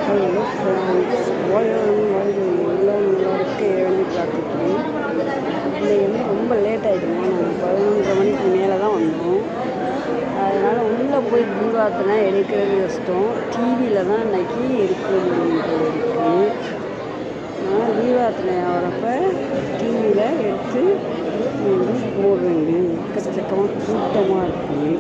Hello friends, வாழ்க எல்லாம் நல்லா இருக்க இறைவனை பிரார்த்திக்கிறேன். இன்றைக்கி ரொம்ப லேட் ஆகிடுங்க. நாங்கள் 11:30 மணிக்கு மேலே தான் வந்தோம். அதனால் உள்ளே போய் தீபார்த்தனை எடுக்கிறது கஷ்டம். டிவியில் தான் இன்றைக்கி எடுக்க முடியும் இருக்குது. நான் தீபார்த்தனை ஆகிறப்ப டிவியில் எடுத்து போடுறேங்க. எக்கச்சக்கமாக கூட்டமாக இருக்குது.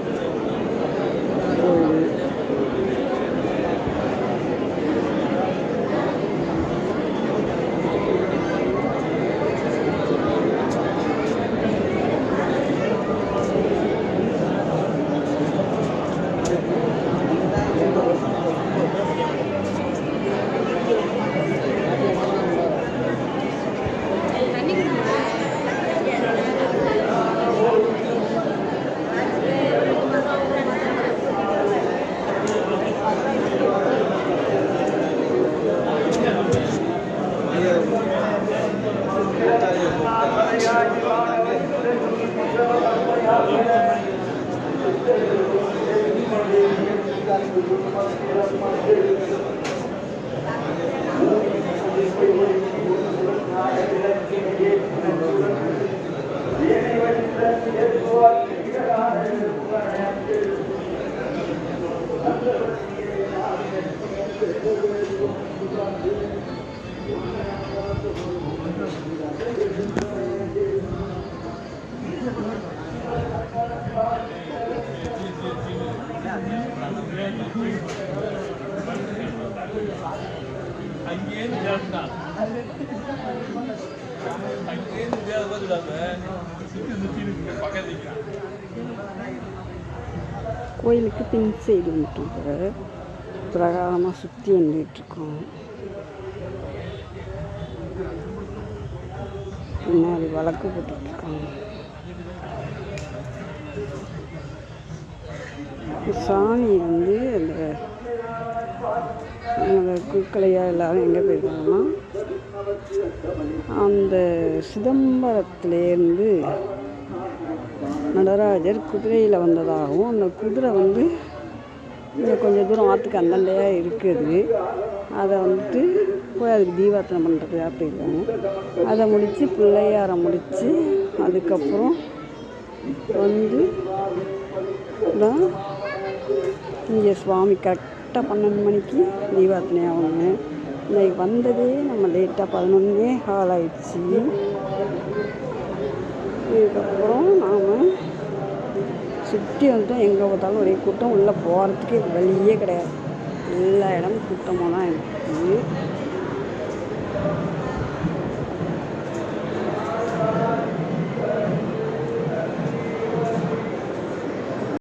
கோயிலுக்கு பின் சைடு வந்துட்டு பிரகாரமாக சுற்றி வந்துட்டுருக்கோம். பின்னாடி வழக்கு போட்டுட்ருக்காங்க. சாமி அந்த குக்கலையா எல்லோரும் எங்கே போயிருக்காங்கன்னா, அந்த சிதம்பரத்துலேருந்து நடராஜர் குதிரையில் வந்ததாகவும், அந்த குதிரை இங்கே கொஞ்சம் தூரம் ஆற்றுக்கு அந்தண்டையாக இருக்குது. அதை போய் அதுக்கு தீபார்த்தனை பண்ணுறதுக்காக போயிருக்காங்க. அதை முடித்து பிள்ளையாரை முடித்து அதுக்கப்புறம் தான் இங்கே சுவாமி கரெக்டாக 12 மணிக்கு தீபார்த்தனை ஆகுங்க. இன்றைக்கி வந்ததே நம்ம லேட்டாக 11 கால் ஆயிடுச்சு. இதுக்கப்புறம் நாம் சுற்றி வந்துட்டோம். எங்கே பார்த்தாலும் ஒரே கூட்டம். உள்ளே போகிறதுக்கு வழியே கிடையாது. எல்லா இடமும் கூட்டமாக தான் இருக்குது.